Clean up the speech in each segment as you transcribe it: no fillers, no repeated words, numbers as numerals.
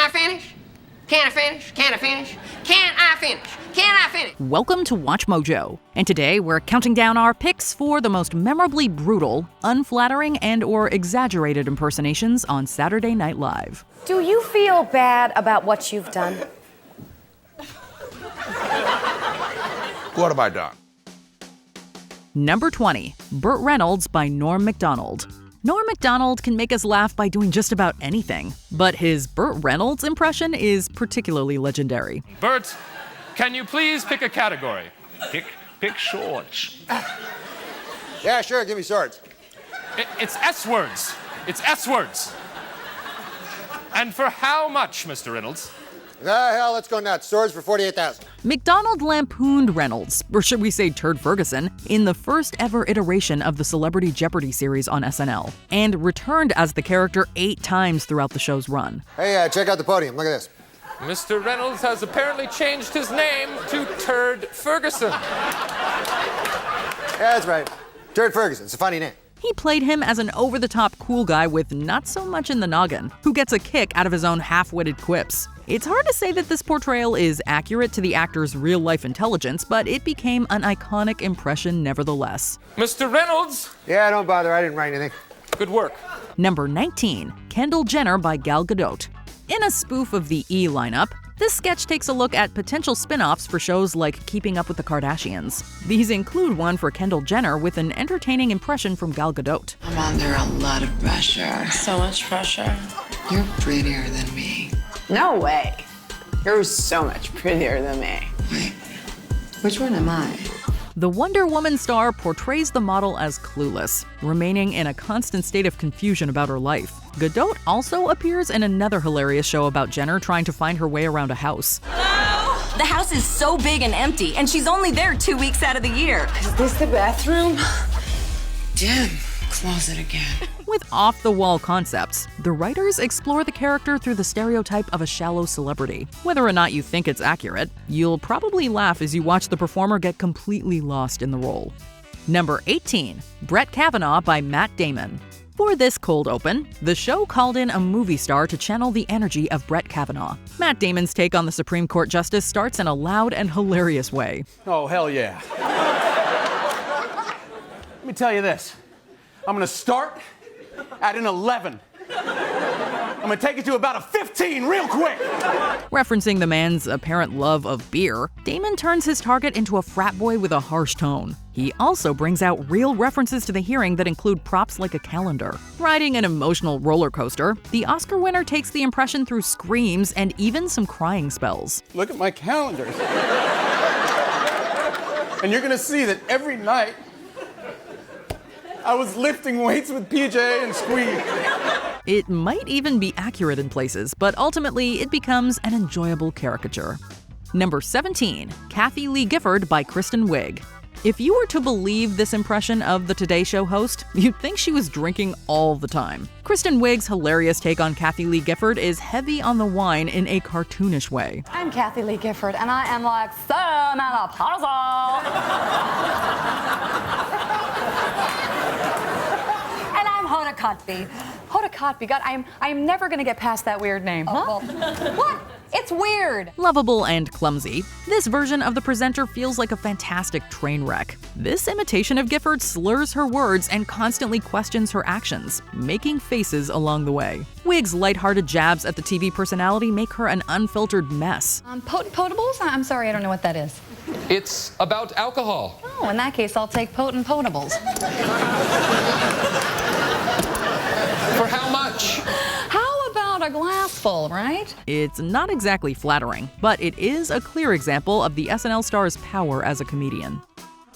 I finish? Can I finish? Can I finish? Can I finish? Can I finish? Welcome to WatchMojo, and today we're counting down our picks for the most memorably brutal, unflattering, and/or exaggerated impersonations on Saturday Night Live. Do you feel bad about what you've done? What have I done? Number 20, Burt Reynolds by Norm Macdonald. Norm Macdonald can make us laugh by doing just about anything, but his Burt Reynolds impression is particularly legendary. Burt, can you please pick a category? Pick shorts. Yeah, sure, give me swords. It's S-words. It's S-words. And for how much, Mr. Reynolds? Hell, let's go nuts. Swords for $48,000. Macdonald lampooned Reynolds, or should we say Turd Ferguson, in the first ever iteration of the Celebrity Jeopardy series on SNL, and returned as the character 8 times throughout the show's run. Hey, check out the podium. Look at this. Mr. Reynolds has apparently changed his name to Turd Ferguson. Yeah, that's right. Turd Ferguson. It's a funny name. He played him as an over-the-top cool guy with not so much in the noggin, who gets a kick out of his own half-witted quips. It's hard to say that this portrayal is accurate to the actor's real-life intelligence, but it became an iconic impression nevertheless. Mr. Reynolds! Yeah, don't bother. I didn't write anything. Good work. Number 19, Kendall Jenner by Gal Gadot. In a spoof of the E! lineup, this sketch takes a look at potential spin-offs for shows like Keeping Up with the Kardashians. These include one for Kendall Jenner with an entertaining impression from Gal Gadot. I'm under a lot of pressure. So much pressure. You're prettier than me. No way. You're so much prettier than me. Wait, which one am I? The Wonder Woman star portrays the model as clueless, remaining in a constant state of confusion about her life. Gadot also appears in another hilarious show about Jenner trying to find her way around a house. Hello? The house is so big and empty, and she's only there 2 weeks out of the year. Is this the bathroom? Jen, closet again. With off-the-wall concepts, the writers explore the character through the stereotype of a shallow celebrity. Whether or not you think it's accurate, you'll probably laugh as you watch the performer get completely lost in the role. Number 18, Brett Kavanaugh by Matt Damon. For this cold open, the show called in a movie star to channel the energy of Brett Kavanaugh. Matt Damon's take on the Supreme Court justice starts in a loud and hilarious way. Oh, hell yeah. Let me tell you this. I'm gonna start at an 11. I'm gonna take it to about a 15 real quick. Referencing the man's apparent love of beer, Damon turns his target into a frat boy with a harsh tone. He also brings out real references to the hearing that include props like a calendar. Riding an emotional roller coaster, the Oscar winner takes the impression through screams and even some crying spells. Look at my calendars. And you're gonna see that every night I was lifting weights with PJ and Squeeze. It might even be accurate in places, but ultimately it becomes an enjoyable caricature. Number 17, Kathie Lee Gifford by Kristen Wiig. If you were to believe this impression of the Today Show host, you'd think she was drinking all the time. Kristen Wiig's hilarious take on Kathie Lee Gifford is heavy on the wine in a cartoonish way. I'm Kathie Lee Gifford, and I am like so menopausal. And I'm Hoda Kotb. Hoda Kotb. God, I am never going to get past that weird name. Huh? What? It's weird. Lovable and clumsy, this version of the presenter feels like a fantastic train wreck. This imitation of Gifford slurs her words and constantly questions her actions, making faces along the way. Wiig's lighthearted jabs at the TV personality make her an unfiltered mess. Potent potables? I'm sorry, I don't know what that is. It's about alcohol. Oh, in that case, I'll take potent potables. For how much? How about a glass full, right? It's not exactly flattering, but it is a clear example of the SNL star's power as a comedian.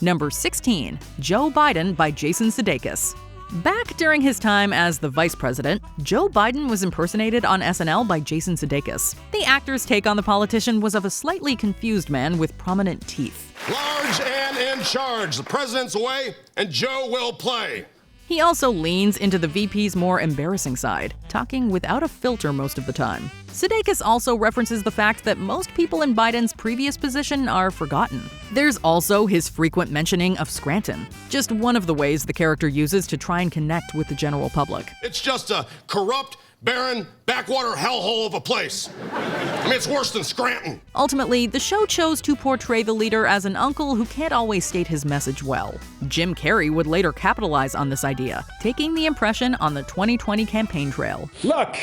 Number 16, Joe Biden by Jason Sudeikis. Back during his time as the vice president, Joe Biden was impersonated on SNL by Jason Sudeikis. The actor's take on the politician was of a slightly confused man with prominent teeth. Large and in charge. The president's away, and Joe will play. He also leans into the VP's more embarrassing side, talking without a filter most of the time. Sudeikis also references the fact that most people in Biden's previous position are forgotten. There's also his frequent mentioning of Scranton, just one of the ways the character uses to try and connect with the general public. It's just a corrupt, barren, backwater hellhole of a place. I mean, it's worse than Scranton. Ultimately, the show chose to portray the leader as an uncle who can't always state his message well. Jim Carrey would later capitalize on this idea, taking the impression on the 2020 campaign trail. Look,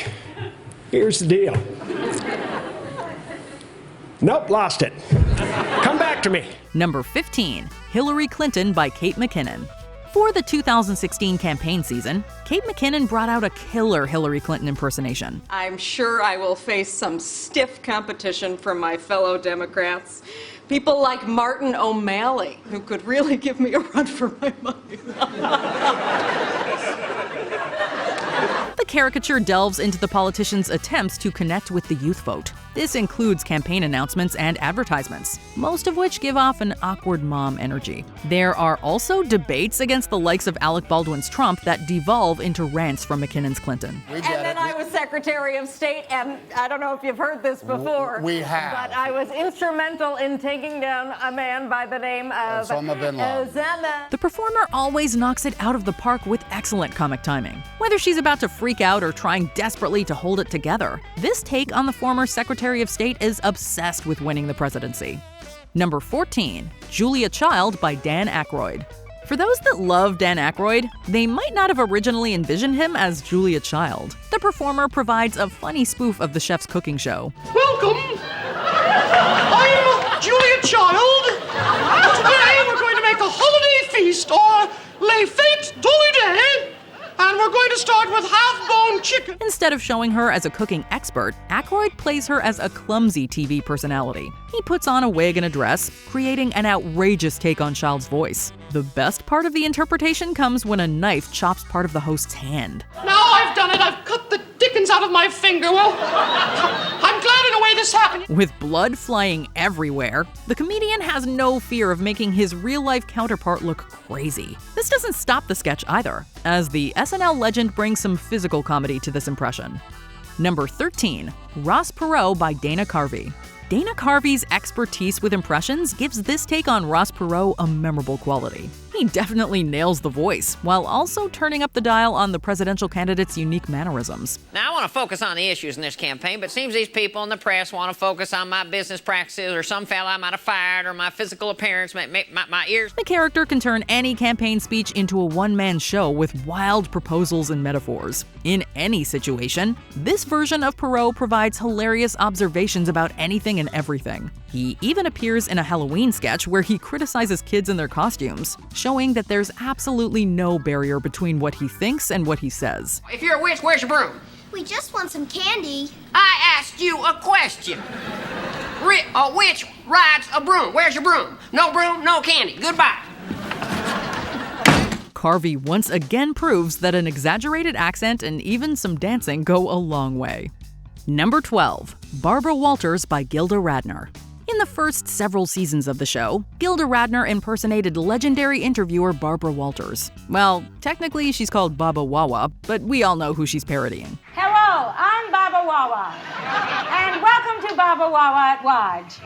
here's the deal. Nope, lost it. Come back to me. Number 15, Hillary Clinton by Kate McKinnon. For the 2016 campaign season, Kate McKinnon brought out a killer Hillary Clinton impersonation. I'm sure I will face some stiff competition from my fellow Democrats. People like Martin O'Malley, who could really give me a run for my money. The caricature delves into the politicians' attempts to connect with the youth vote. This includes campaign announcements and advertisements, most of which give off an awkward mom energy. There are also debates against the likes of Alec Baldwin's Trump that devolve into rants from McKinnon's Clinton. And then I was Secretary of State, and I don't know if you've heard this before. We have. But I was instrumental in taking down a man by the name of Osama bin Laden. The performer always knocks it out of the park with excellent comic timing. Whether she's about to freak out or trying desperately to hold it together, this take on the former Secretary of State is obsessed with winning the presidency. Number 14, Julia Child by Dan Aykroyd. For those that love Dan Aykroyd, they might not have originally envisioned him as Julia Child. The performer provides a funny spoof of the chef's cooking show. Welcome! I'm Julia Child. Today we're going to make a holiday feast, or les fêtes d'holiday, and we're going to start with half-bone chicken. Instead of showing her as a cooking expert, Aykroyd plays her as a clumsy TV personality. He puts on a wig and a dress, creating an outrageous take on Child's voice. The best part of the interpretation comes when a knife chops part of the host's hand. Now I've done it. I've cut the dickens out of my finger. Well, I'm glad in a way this happened. With blood flying everywhere, the comedian has no fear of making his real-life counterpart look crazy. This doesn't stop the sketch either, as the SNL legend brings some physical comedy to this impression. Number 13, Ross Perot by Dana Carvey. Dana Carvey's expertise with impressions gives this take on Ross Perot a memorable quality. He definitely nails the voice, while also turning up the dial on the presidential candidate's unique mannerisms. Now, I want to focus on the issues in this campaign, but it seems these people in the press want to focus on my business practices or some fella I might have fired or my physical appearance, my ears. The character can turn any campaign speech into a one-man show with wild proposals and metaphors. In any situation, this version of Perot provides hilarious observations about anything and everything. He even appears in a Halloween sketch where he criticizes kids in their costumes, showing that there's absolutely no barrier between what he thinks and what he says. If you're a witch, where's your broom? We just want some candy. I asked you a question. A witch rides a broom. Where's your broom? No broom, no candy. Goodbye. Carvey once again proves that an exaggerated accent and even some dancing go a long way. Number 12, Barbara Walters by Gilda Radner. In the first several seasons of the show, Gilda Radner impersonated legendary interviewer Barbara Walters. Well, technically she's called Baba Wawa, but we all know who she's parodying. Hello, I'm Baba Wawa, and welcome to Baba Wawa at Watch.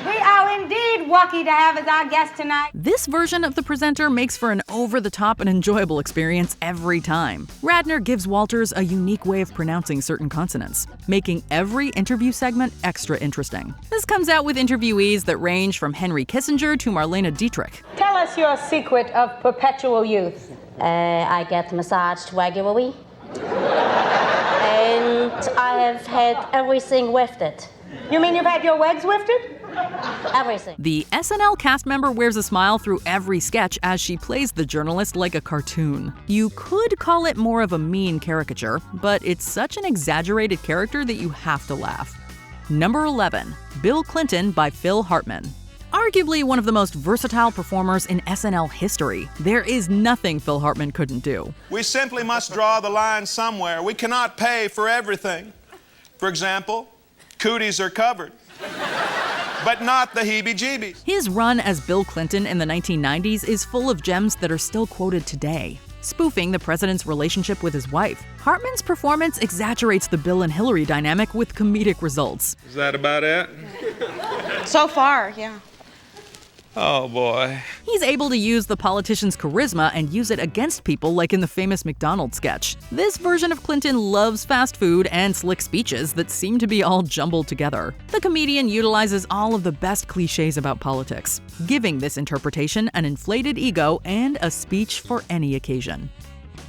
We are indeed lucky to have as our guest tonight. This version of the presenter makes for an over-the-top and enjoyable experience every time. Radner gives Walters a unique way of pronouncing certain consonants, making every interview segment extra interesting. This comes out with interviewees that range from Henry Kissinger to Marlene Dietrich. Tell us your secret of perpetual youth. I get massaged regularly, and I have had everything lifted. You mean you've had your legs lifted? Everything. The SNL cast member wears a smile through every sketch as she plays the journalist like a cartoon. You could call it more of a mean caricature, but it's such an exaggerated character that you have to laugh. Number 11, Bill Clinton by Phil Hartman. Arguably one of the most versatile performers in SNL history, there is nothing Phil Hartman couldn't do. We simply must draw the line somewhere. We cannot pay for everything. For example, cooties are covered, but not the heebie-jeebies. His run as Bill Clinton in the 1990s is full of gems that are still quoted today. Spoofing the president's relationship with his wife, Hartman's performance exaggerates the Bill and Hillary dynamic with comedic results. Is that about it? So far, yeah. Oh, boy. He's able to use the politician's charisma and use it against people like in the famous McDonald's sketch. This version of Clinton loves fast food and slick speeches that seem to be all jumbled together. The comedian utilizes all of the best cliches about politics, giving this interpretation an inflated ego and a speech for any occasion.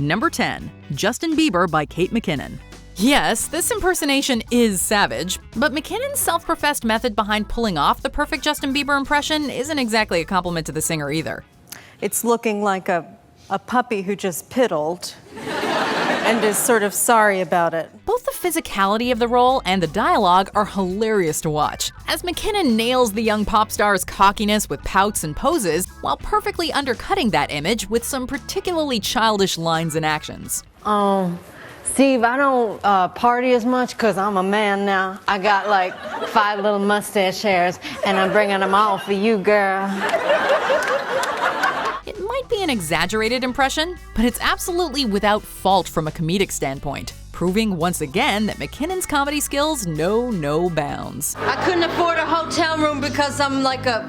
Number 10. Justin Bieber by Kate McKinnon. Yes, this impersonation is savage, but McKinnon's self-professed method behind pulling off the perfect Justin Bieber impression isn't exactly a compliment to the singer either. It's looking like a puppy who just piddled and is sort of sorry about it. Both the physicality of the role and the dialogue are hilarious to watch, as McKinnon nails the young pop star's cockiness with pouts and poses, while perfectly undercutting that image with some particularly childish lines and actions. Steve, I don't party as much because I'm a man now. I got like 5 little mustache hairs, and I'm bringing them all for you, girl. It might be an exaggerated impression, but it's absolutely without fault from a comedic standpoint, proving once again that McKinnon's comedy skills know no bounds. I couldn't afford a hotel room because I'm like a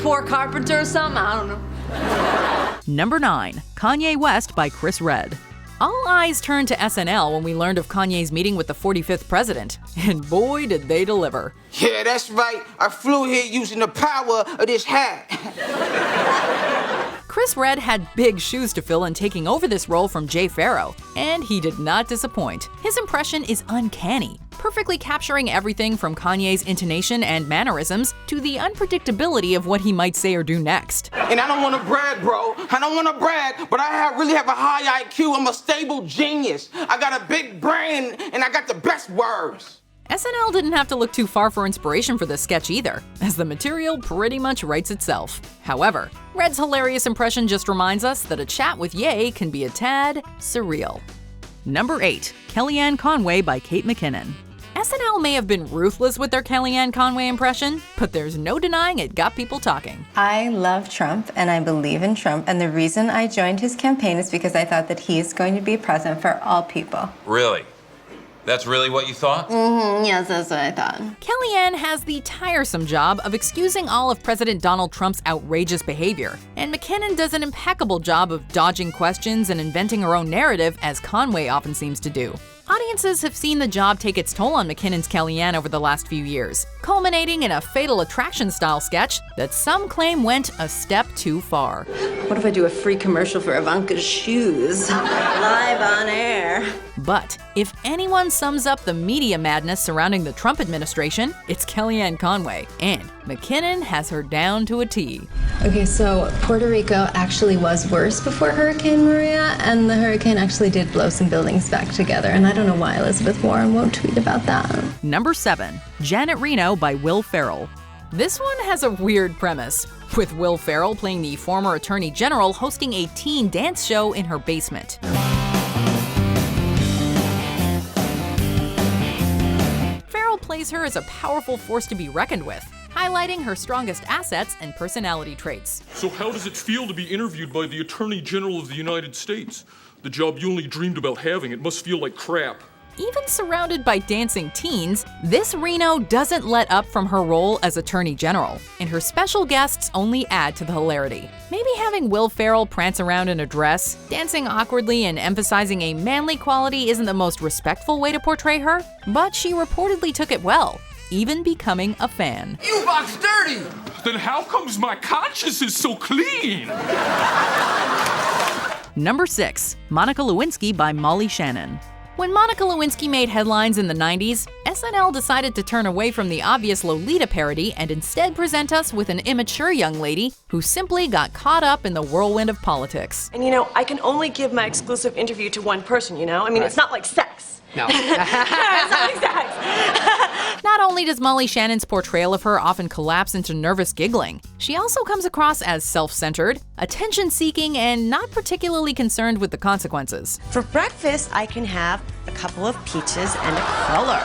poor carpenter or something. I don't know. Number 9. Kanye West by Chris Redd. All eyes turned to SNL when we learned of Kanye's meeting with the 45th president, and boy did they deliver. Yeah, that's right. I flew here using the power of this hat. Chris Redd had big shoes to fill in taking over this role from Jay Pharoah, and he did not disappoint. His impression is uncanny, perfectly capturing everything from Kanye's intonation and mannerisms to the unpredictability of what he might say or do next. And I don't want to brag, bro. I don't want to brag, but I really have a high IQ. I'm a stable genius. I got a big brain, and I got the best words. SNL didn't have to look too far for inspiration for this sketch either, as the material pretty much writes itself. However, Redd's hilarious impression just reminds us that a chat with Ye can be a tad surreal. Number 8. Kellyanne Conway by Kate McKinnon. SNL may have been ruthless with their Kellyanne Conway impression, but there's no denying it got people talking. I love Trump and I believe in Trump, and the reason I joined his campaign is because I thought that he's going to be president for all people. Really? That's really what you thought? Yes, that's what I thought. Kellyanne has the tiresome job of excusing all of President Donald Trump's outrageous behavior, and McKinnon does an impeccable job of dodging questions and inventing her own narrative, as Conway often seems to do. Audiences have seen the job take its toll on McKinnon's Kellyanne over the last few years, culminating in a Fatal Attraction-style sketch that some claim went a step too far. What if I do a free commercial for Ivanka's shoes? Live on air. But if anyone sums up the media madness surrounding the Trump administration, it's Kellyanne Conway, and McKinnon has her down to a T. Okay, so Puerto Rico actually was worse before Hurricane Maria, and the hurricane actually did blow some buildings back together, and I don't know why Elizabeth Warren won't tweet about that. Number 7. Janet Reno by Will Ferrell. This one has a weird premise, with Will Ferrell playing the former Attorney General hosting a teen dance show in her basement. Ferrell plays her as a powerful force to be reckoned with, highlighting her strongest assets and personality traits. So how does it feel to be interviewed by the Attorney General of the United States? The job you only dreamed about having. It must feel like crap. Even surrounded by dancing teens, this Reno doesn't let up from her role as Attorney General, and her special guests only add to the hilarity. Maybe having Will Ferrell prance around in a dress, dancing awkwardly and emphasizing a manly quality isn't the most respectful way to portray her, but she reportedly took it well, even becoming a fan. You box dirty! Then how comes my conscience is so clean? Number 6. Monica Lewinsky by Molly Shannon. When Monica Lewinsky made headlines in the 90s, SNL decided to turn away from the obvious Lolita parody and instead present us with an immature young lady who simply got caught up in the whirlwind of politics. And I can only give my exclusive interview to one person, I mean, it's not like sex. No. It's not like sex. Not only does Molly Shannon's portrayal of her often collapse into nervous giggling, she also comes across as self-centered, attention-seeking, and not particularly concerned with the consequences. For breakfast, I can have a couple of peaches and a cruller.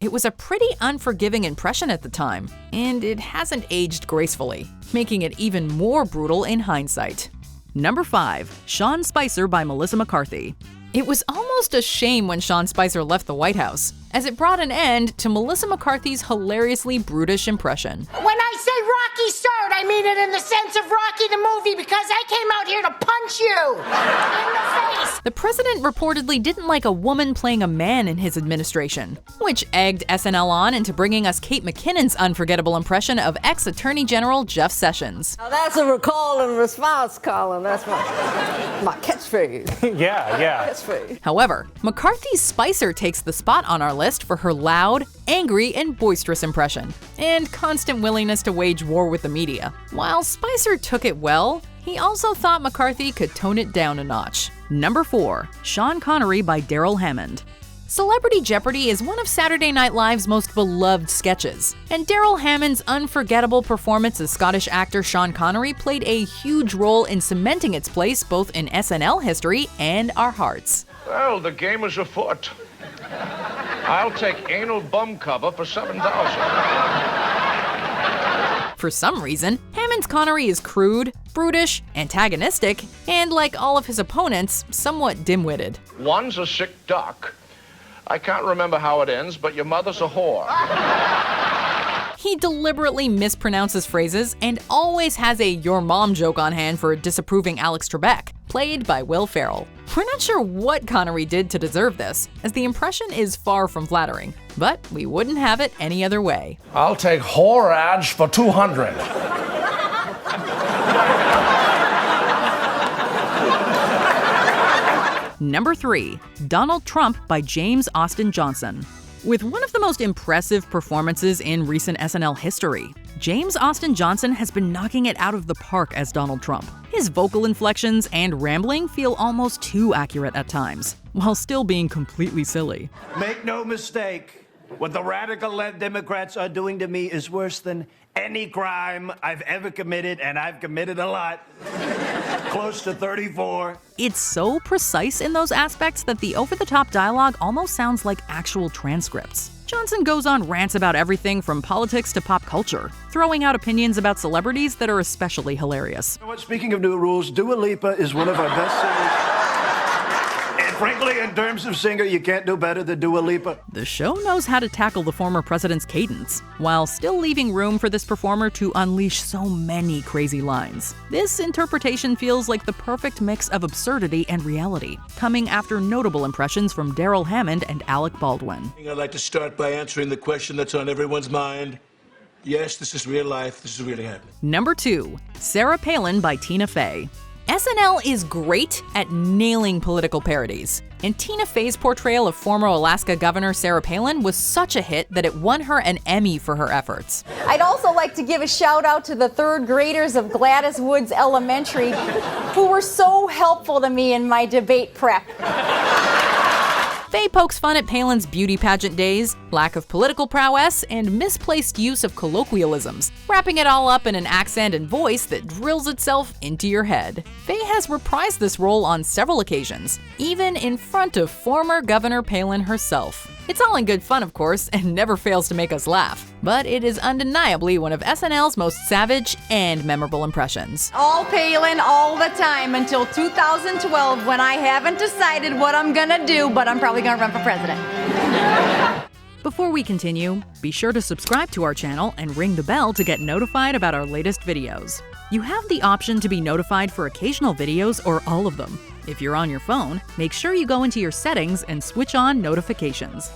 It was a pretty unforgiving impression at the time, and it hasn't aged gracefully, making it even more brutal in hindsight. Number 5. Sean Spicer by Melissa McCarthy. It was almost a shame when Sean Spicer left the White House, as it brought an end to Melissa McCarthy's hilariously brutish impression. When I say Rocky Start, I I mean it in the sense of Rocky the movie because I came out here to punch you in the face. The president reportedly didn't like a woman playing a man in his administration, which egged SNL on into bringing us Kate McKinnon's unforgettable impression of ex-Attorney General Jeff Sessions. Now that's a recall and response column. That's my catchphrase. Yeah. Catchphrase. However, McCarthy's Spicer takes the spot on our list for her loud, angry, and boisterous impression, and constant willingness to wage war with the media. While Spicer took it well, he also thought McCarthy could tone it down a notch. Number 4, Sean Connery by Daryl Hammond. Celebrity Jeopardy is one of Saturday Night Live's most beloved sketches, and Daryl Hammond's unforgettable performance as Scottish actor Sean Connery played a huge role in cementing its place both in SNL history and our hearts. Well, the game is afoot. I'll take anal bum cover for $7,000. For some reason, Hammond's Connery is crude, brutish, antagonistic, and like all of his opponents, somewhat dim-witted. One's a sick duck. I can't remember how it ends, but your mother's a whore. He deliberately mispronounces phrases and always has a your mom joke on hand for disapproving Alex Trebek, played by Will Ferrell. We're not sure what Connery did to deserve this, as the impression is far from flattering, but we wouldn't have it any other way. I'll take Horaj for 200. Number 3, Donald Trump by James Austin Johnson. With one of the most impressive performances in recent SNL history, James Austin Johnson has been knocking it out of the park as Donald Trump. His vocal inflections and rambling feel almost too accurate at times, while still being completely silly. Make no mistake, what the radical-led Democrats are doing to me is worse than any crime I've ever committed, and I've committed a lot. Close to 34. It's so precise in those aspects that the over-the-top dialogue almost sounds like actual transcripts. Johnson goes on rants about everything from politics to pop culture, throwing out opinions about celebrities that are especially hilarious. You know what, speaking of new rules, Dua Lipa is one of our best singers. And frankly, in terms of singer, you can't do better than Dua Lipa. The show knows how to tackle the former president's cadence, while still leaving room for this performer to unleash so many crazy lines. This interpretation feels like the perfect mix of absurdity and reality, coming after notable impressions from Daryl Hammond and Alec Baldwin. I'd like to start by answering the question that's on everyone's mind. Yes, this is real life. This is really happening. Number 2, Sarah Palin by Tina Fey. SNL is great at nailing political parodies, and Tina Fey's portrayal of former Alaska Governor Sarah Palin was such a hit that it won her an Emmy for her efforts. I'd also like to give a shout out to the third graders of Gladys Woods Elementary who were so helpful to me in my debate prep. Fey pokes fun at Palin's beauty pageant days, lack of political prowess, and misplaced use of colloquialisms, wrapping it all up in an accent and voice that drills itself into your head. Fey has reprised this role on several occasions, even in front of former Governor Palin herself. It's all in good fun, of course, and never fails to make us laugh, but it is undeniably one of SNL's most savage and memorable impressions. All Palin all the time until 2012 when I haven't decided what I'm gonna do, but I'm probably gonna run for president. Before we continue, be sure to subscribe to our channel and ring the bell to get notified about our latest videos. You have the option to be notified for occasional videos or all of them. If you're on your phone, make sure you go into your settings and switch on notifications.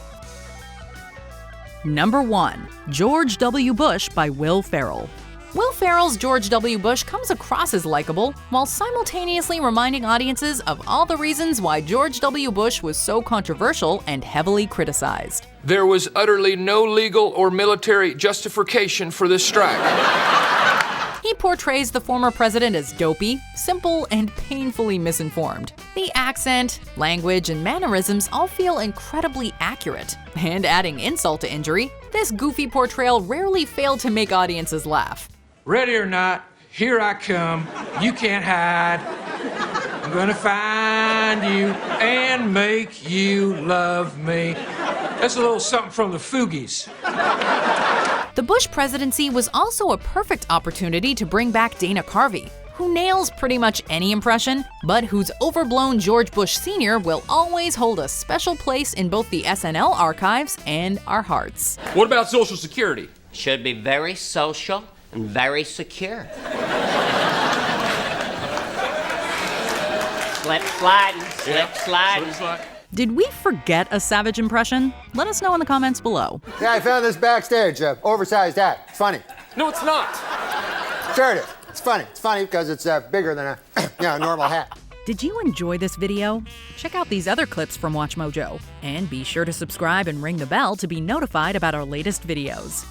Number 1, George W. Bush by Will Ferrell. Will Ferrell's George W. Bush comes across as likable, while simultaneously reminding audiences of all the reasons why George W. Bush was so controversial and heavily criticized. There was utterly no legal or military justification for this strike. He portrays the former president as dopey, simple, and painfully misinformed. The accent, language, and mannerisms all feel incredibly accurate. And adding insult to injury, this goofy portrayal rarely failed to make audiences laugh. Ready or not, here I come. You can't hide. I'm gonna find you and make you love me. That's a little something from the Fugees. The Bush presidency was also a perfect opportunity to bring back Dana Carvey, who nails pretty much any impression, but whose overblown George Bush Sr. will always hold a special place in both the SNL archives and our hearts. What about Social Security? Should be very social and very secure. Slip sliding, sliding. Did we forget a savage impression? Let us know in the comments below. Yeah, I found this backstage. Oversized hat. It's funny. No, it's not. Sure it is. It's funny. It's funny because it's bigger than a normal hat. Did you enjoy this video? Check out these other clips from WatchMojo. And be sure to subscribe and ring the bell to be notified about our latest videos.